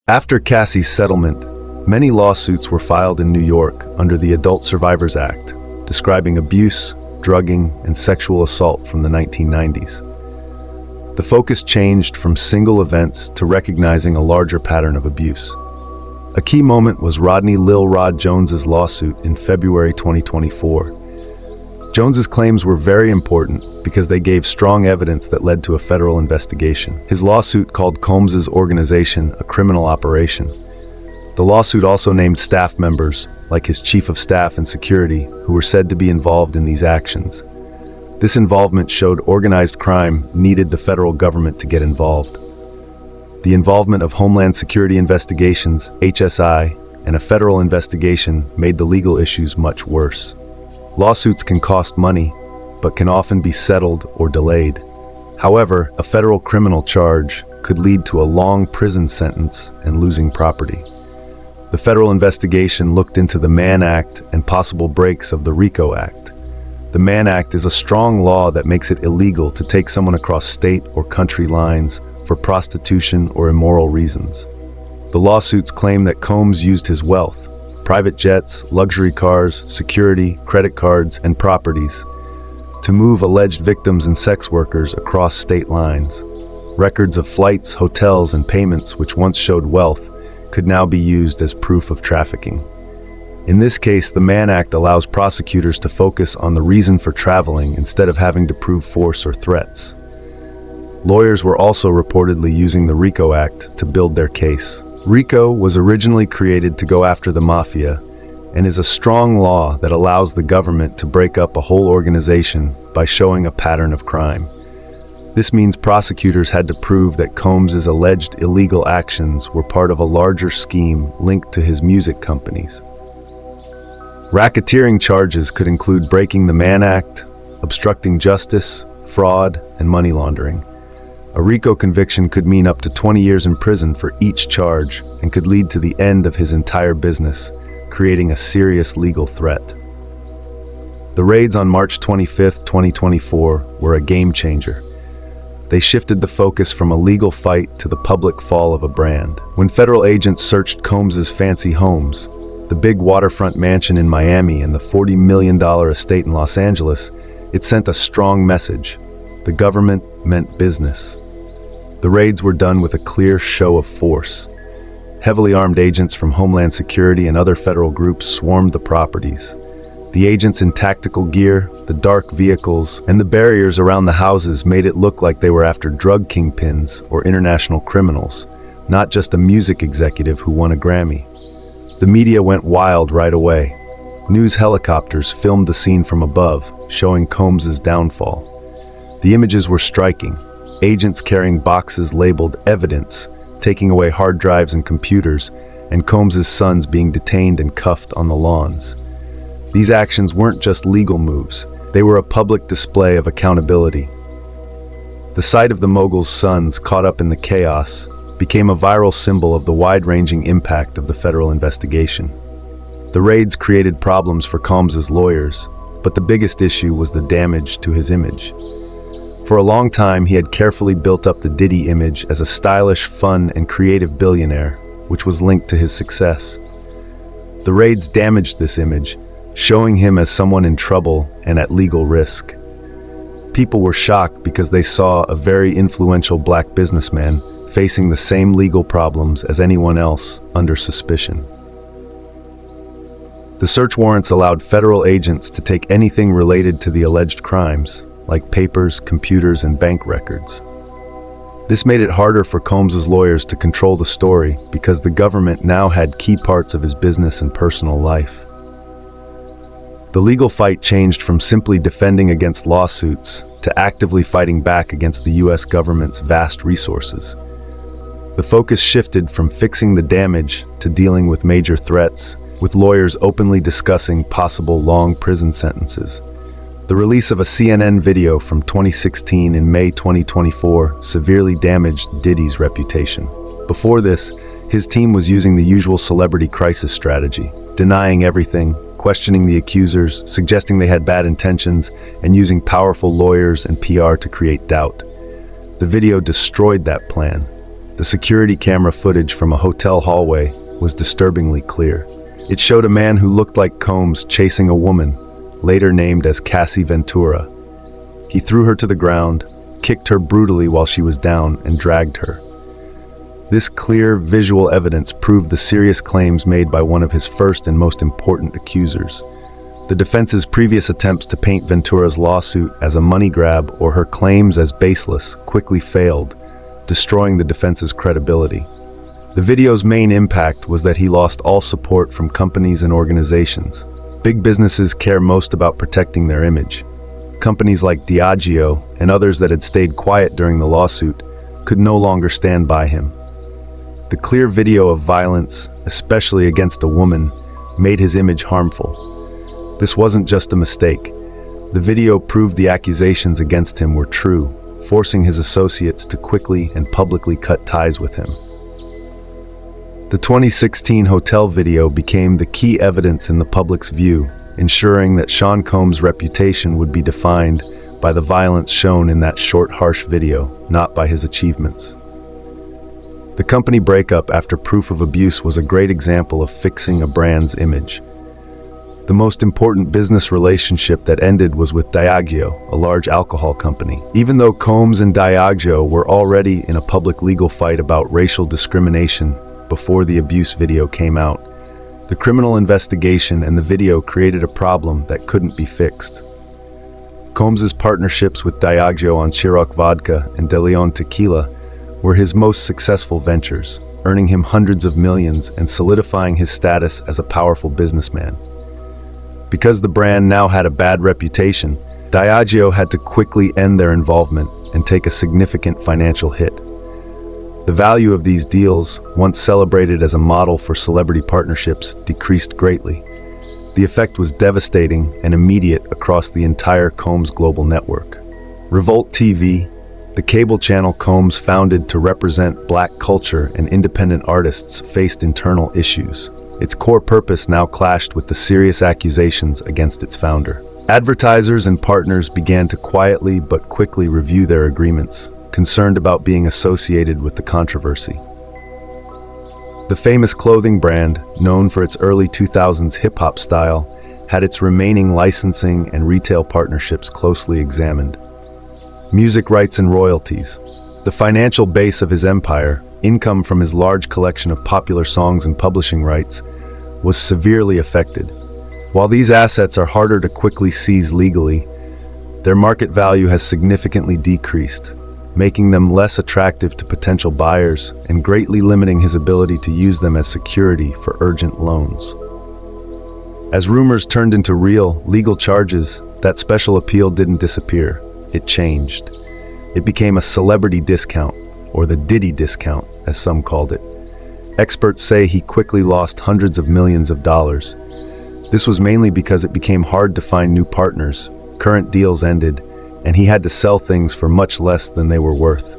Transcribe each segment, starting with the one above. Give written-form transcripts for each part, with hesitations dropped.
After Cassie's settlement, many lawsuits were filed in New York under the Adult Survivors Act, describing abuse, drugging, and sexual assault from the 1990s. The focus changed from single events to recognizing a larger pattern of abuse. A key moment was Rodney Lil Rod Jones's lawsuit in February 2024. Jones's claims were very important because they gave strong evidence that led to a federal investigation. His lawsuit called Combs's organization a criminal operation. The lawsuit also named staff members, like his chief of staff and security, who were said to be involved in these actions. This involvement showed organized crime needed the federal government to get involved. The involvement of Homeland Security Investigations, HSI, and a federal investigation made the legal issues much worse. Lawsuits can cost money, but can often be settled or delayed. However, a federal criminal charge could lead to a long prison sentence and losing property. The federal investigation looked into the Mann Act and possible breaks of the RICO Act. The Mann Act is a strong law that makes it illegal to take someone across state or country lines for prostitution or immoral reasons. The lawsuits claim that Combs used his wealth, private jets, luxury cars, security, credit cards, and properties to move alleged victims and sex workers across state lines. Records of flights, hotels, and payments which once showed wealth could now be used as proof of trafficking. In this case, the Mann Act allows prosecutors to focus on the reason for traveling instead of having to prove force or threats. Lawyers were also reportedly using the RICO Act to build their case. RICO was originally created to go after the mafia and is a strong law that allows the government to break up a whole organization by showing a pattern of crime. This means prosecutors had to prove that Combs's alleged illegal actions were part of a larger scheme linked to his music companies. Racketeering charges could include breaking the Mann Act, obstructing justice, fraud, and money laundering. A RICO conviction could mean up to 20 years in prison for each charge and could lead to the end of his entire business, creating a serious legal threat. The raids on March 25, 2024 were a game changer. They shifted the focus from a legal fight to the public fall of a brand. When federal agents searched Combs's fancy homes, the big waterfront mansion in Miami and the $40 million estate in Los Angeles, it sent a strong message. The government meant business. The raids were done with a clear show of force. Heavily armed agents from Homeland Security and other federal groups swarmed the properties. The agents in tactical gear, the dark vehicles, and the barriers around the houses made it look like they were after drug kingpins or international criminals, not just a music executive who won a Grammy. The media went wild right away. News helicopters filmed the scene from above, showing Combs's downfall. The images were striking. Agents carrying boxes labeled evidence, taking away hard drives and computers, and Combs's sons being detained and cuffed on the lawns. These actions weren't just legal moves, they were a public display of accountability. The sight of the mogul's sons caught up in the chaos became a viral symbol of the wide-ranging impact of the federal investigation. The raids created problems for Combs's lawyers, but the biggest issue was the damage to his image. For a long time, he had carefully built up the Diddy image as a stylish, fun, and creative billionaire, which was linked to his success. The raids damaged this image, showing him as someone in trouble and at legal risk. People were shocked because they saw a very influential black businessman facing the same legal problems as anyone else under suspicion. The search warrants allowed federal agents to take anything related to the alleged crimes, like papers, computers, and bank records. This made it harder for Combs's lawyers to control the story because the government now had key parts of his business and personal life. The legal fight changed from simply defending against lawsuits to actively fighting back against the US government's vast resources. The focus shifted from fixing the damage to dealing with major threats, with lawyers openly discussing possible long prison sentences. The release of a CNN video from 2016 in May 2024 severely damaged Diddy's reputation. Before this, his team was using the usual celebrity crisis strategy, denying everything, questioning the accusers, suggesting they had bad intentions, and using powerful lawyers and PR to create doubt. The video destroyed that plan. The security camera footage from a hotel hallway was disturbingly clear. It showed a man who looked like Combs chasing a woman, later named as Cassie Ventura. He threw her to the ground, kicked her brutally while she was down, and dragged her. This clear visual evidence proved the serious claims made by one of his first and most important accusers. The defense's previous attempts to paint Ventura's lawsuit as a money grab or her claims as baseless quickly failed, destroying the defense's credibility. The video's main impact was that he lost all support from companies and organizations. Big businesses care most about protecting their image. Companies like Diageo and others that had stayed quiet during the lawsuit could no longer stand by him. The clear video of violence, especially against a woman, made his image harmful. This wasn't just a mistake. The video proved the accusations against him were true, forcing his associates to quickly and publicly cut ties with him. The 2016 hotel video became the key evidence in the public's view, ensuring that Sean Combs' reputation would be defined by the violence shown in that short, harsh video, not by his achievements. The company breakup after proof of abuse was a great example of fixing a brand's image. The most important business relationship that ended was with Diageo, a large alcohol company. Even though Combs and Diageo were already in a public legal fight about racial discrimination before the abuse video came out, the criminal investigation and the video created a problem that couldn't be fixed. Combs's partnerships with Diageo on Ciroc vodka and De Leon tequila were his most successful ventures, earning him hundreds of millions and solidifying his status as a powerful businessman. Because the brand now had a bad reputation, Diageo had to quickly end their involvement and take a significant financial hit. The value of these deals, once celebrated as a model for celebrity partnerships, decreased greatly. The effect was devastating and immediate across the entire Combs global network. Revolt TV, the cable channel Combs founded to represent black culture and independent artists, faced internal issues. Its core purpose now clashed with the serious accusations against its founder. Advertisers and partners began to quietly but quickly review their agreements, concerned about being associated with the controversy. The famous clothing brand, known for its early 2000s hip-hop style, had its remaining licensing and retail partnerships closely examined. Music rights and royalties. The financial base of his empire, income from his large collection of popular songs and publishing rights, was severely affected. While these assets are harder to quickly seize legally, their market value has significantly decreased, making them less attractive to potential buyers and greatly limiting his ability to use them as security for urgent loans. As rumors turned into real, legal charges, that special appeal didn't disappear. It changed. It became a celebrity discount, or the Diddy discount, as some called it. Experts say he quickly lost hundreds of millions of dollars. This was mainly because it became hard to find new partners, current deals ended, and he had to sell things for much less than they were worth.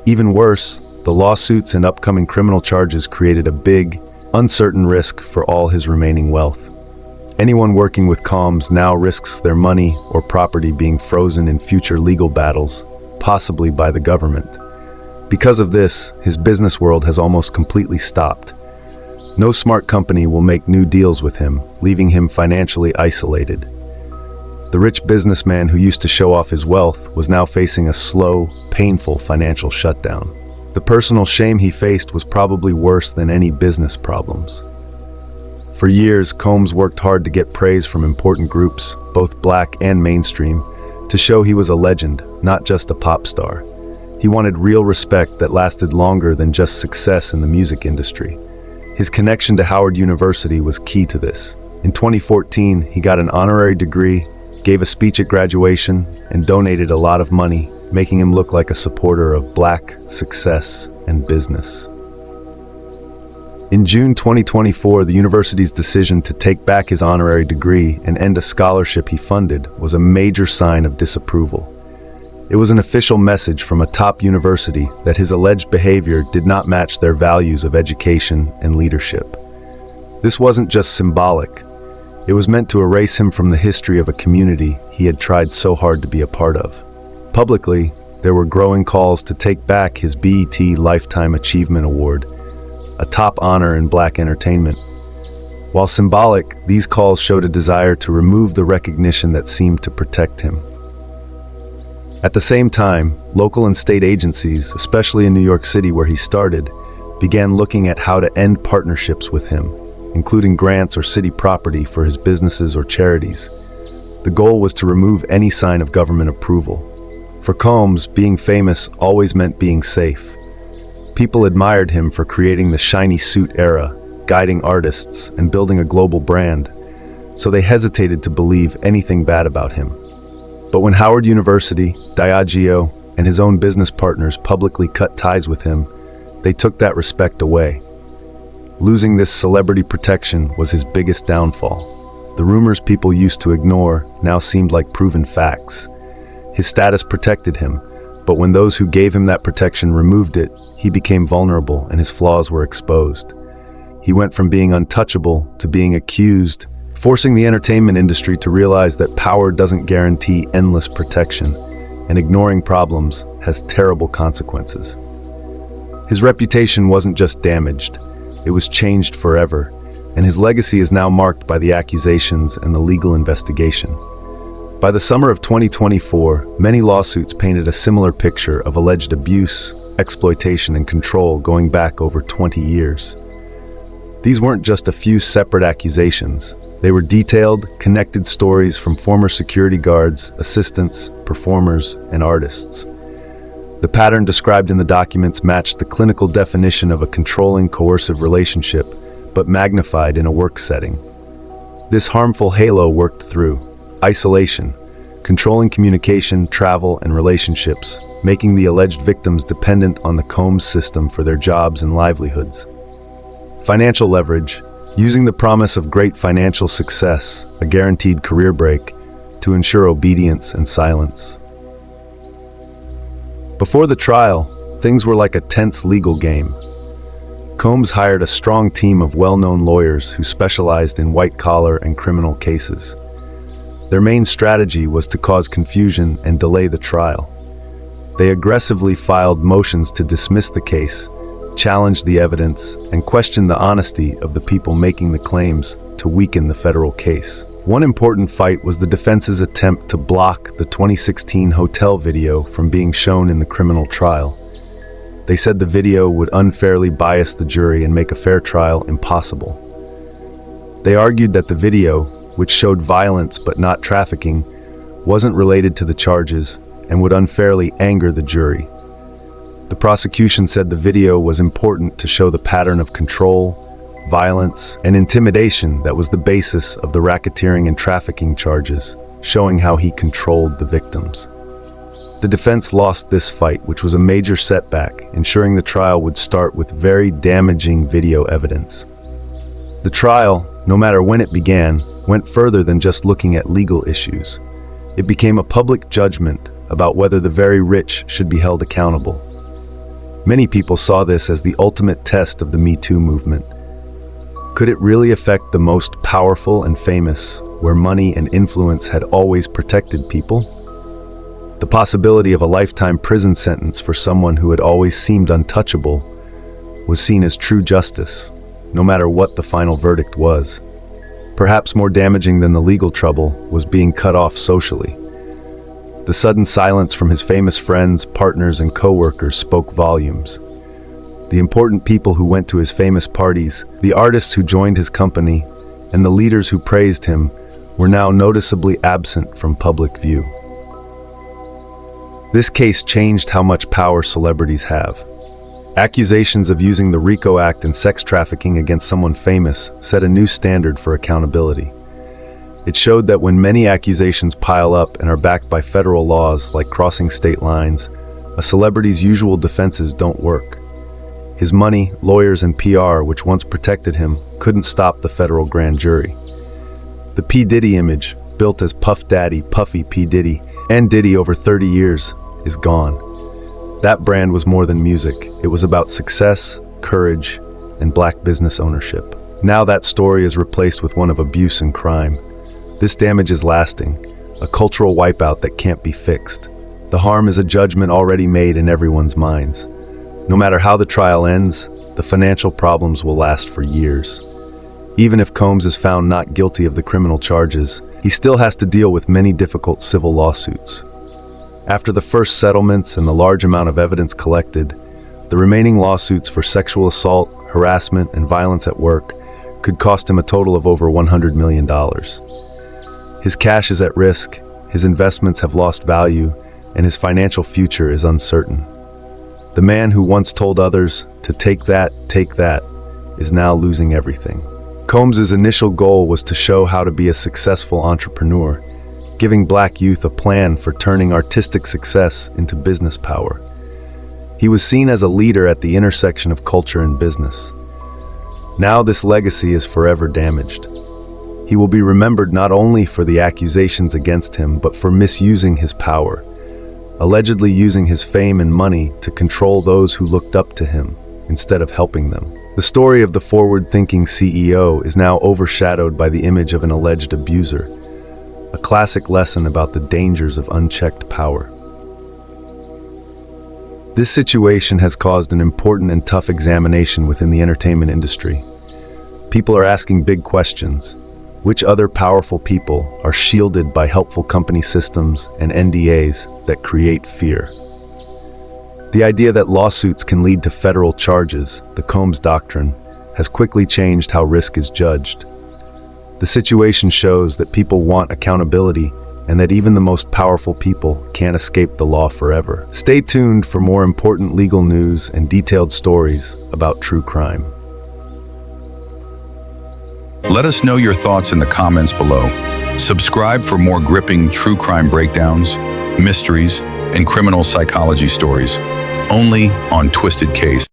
Even worse, the lawsuits and upcoming criminal charges created a big, uncertain risk for all his remaining wealth. Anyone working with Combs now risks their money or property being frozen in future legal battles, possibly by the government. Because of this, his business world has almost completely stopped. No smart company will make new deals with him, leaving him financially isolated. The rich businessman who used to show off his wealth was now facing a slow, painful financial shutdown. The personal shame he faced was probably worse than any business problems. For years, Combs worked hard to get praise from important groups, both black and mainstream, to show he was a legend, not just a pop star. He wanted real respect that lasted longer than just success in the music industry. His connection to Howard University was key to this. In 2014, he got an honorary degree, gave a speech at graduation, and donated a lot of money, making him look like a supporter of black success and business. In June 2024, the university's decision to take back his honorary degree and end a scholarship he funded was a major sign of disapproval. It was an official message from a top university that his alleged behavior did not match their values of education and leadership. This wasn't just symbolic. It was meant to erase him from the history of a community he had tried so hard to be a part of. Publicly, there were growing calls to take back his BET Lifetime Achievement Award, a top honor in black entertainment. While symbolic, these calls showed a desire to remove the recognition that seemed to protect him. At the same time, local and state agencies, especially in New York City where he started, began looking at how to end partnerships with him, including grants or city property for his businesses or charities. The goal was to remove any sign of government approval. For Combs, being famous always meant being safe. People admired him for creating the shiny suit era, guiding artists, and building a global brand, so they hesitated to believe anything bad about him. But when Howard University, Diageo, and his own business partners publicly cut ties with him, they took that respect away. Losing this celebrity protection was his biggest downfall. The rumors people used to ignore now seemed like proven facts. His status protected him, but when those who gave him that protection removed it, he became vulnerable and his flaws were exposed. He went from being untouchable to being accused, forcing the entertainment industry to realize that power doesn't guarantee endless protection, and ignoring problems has terrible consequences. His reputation wasn't just damaged, it was changed forever, and his legacy is now marked by the accusations and the legal investigation. By the summer of 2024, many lawsuits painted a similar picture of alleged abuse, exploitation, and control going back over 20 years. These weren't just a few separate accusations. They were detailed, connected stories from former security guards, assistants, performers, and artists. The pattern described in the documents matched the clinical definition of a controlling, coercive relationship, but magnified in a work setting. This harmful halo worked through isolation, controlling communication, travel, and relationships, making the alleged victims dependent on the Combs system for their jobs and livelihoods. Financial leverage, using the promise of great financial success, a guaranteed career break, to ensure obedience and silence. Before the trial, things were like a tense legal game. Combs hired a strong team of well-known lawyers who specialized in white-collar and criminal cases. Their main strategy was to cause confusion and delay the trial. They aggressively filed motions to dismiss the case, challenge the evidence, and question the honesty of the people making the claims to weaken the federal case. One important fight was the defense's attempt to block the 2016 hotel video from being shown in the criminal trial. They said the video would unfairly bias the jury and make a fair trial impossible. They argued that the video, which showed violence but not trafficking, wasn't related to the charges and would unfairly anger the jury. The prosecution said the video was important to show the pattern of control, violence, and intimidation that was the basis of the racketeering and trafficking charges, showing how he controlled the victims. The defense lost this fight, which was a major setback, ensuring the trial would start with very damaging video evidence. The trial, no matter when it began, went further than just looking at legal issues. It became a public judgment about whether the very rich should be held accountable. Many people saw this as the ultimate test of the Me Too movement. Could it really affect the most powerful and famous, where money and influence had always protected people? The possibility of a lifetime prison sentence for someone who had always seemed untouchable was seen as true justice, no matter what the final verdict was. Perhaps more damaging than the legal trouble was being cut off socially. The sudden silence from his famous friends, partners, and co-workers spoke volumes. The important people who went to his famous parties, the artists who joined his company, and the leaders who praised him were now noticeably absent from public view. This case changed how much power celebrities have. Accusations of using the RICO Act and sex trafficking against someone famous set a new standard for accountability. It showed that when many accusations pile up and are backed by federal laws like crossing state lines, a celebrity's usual defenses don't work. His money, lawyers, and PR, which once protected him, couldn't stop the federal grand jury. The P. Diddy image, built as Puff Daddy, Puffy P. Diddy, and Diddy over 30 years, is gone. That brand was more than music. It was about success, courage, and black business ownership. Now that story is replaced with one of abuse and crime. This damage is lasting, a cultural wipeout that can't be fixed. The harm is a judgment already made in everyone's minds. No matter how the trial ends, the financial problems will last for years. Even if Combs is found not guilty of the criminal charges, he still has to deal with many difficult civil lawsuits. After the first settlements and the large amount of evidence collected, the remaining lawsuits for sexual assault, harassment, and violence at work could cost him a total of over $100 million. His cash is at risk, his investments have lost value, and his financial future is uncertain. The man who once told others to take that, is now losing everything. Combs's initial goal was to show how to be a successful entrepreneur, giving black youth a plan for turning artistic success into business power. He was seen as a leader at the intersection of culture and business. Now this legacy is forever damaged. He will be remembered not only for the accusations against him, but for misusing his power, allegedly using his fame and money to control those who looked up to him instead of helping them. The story of the forward-thinking CEO is now overshadowed by the image of an alleged abuser, a classic lesson about the dangers of unchecked power. This situation has caused an important and tough examination within the entertainment industry. People are asking big questions. Which other powerful people are shielded by helpful company systems and NDAs that create fear? The idea that lawsuits can lead to federal charges, the Combs Doctrine, has quickly changed how risk is judged. The situation shows that people want accountability and that even the most powerful people can't escape the law forever. Stay tuned for more important legal news and detailed stories about true crime. Let us know your thoughts in the comments below. Subscribe for more gripping true crime breakdowns, mysteries, and criminal psychology stories, only on Twisted Case.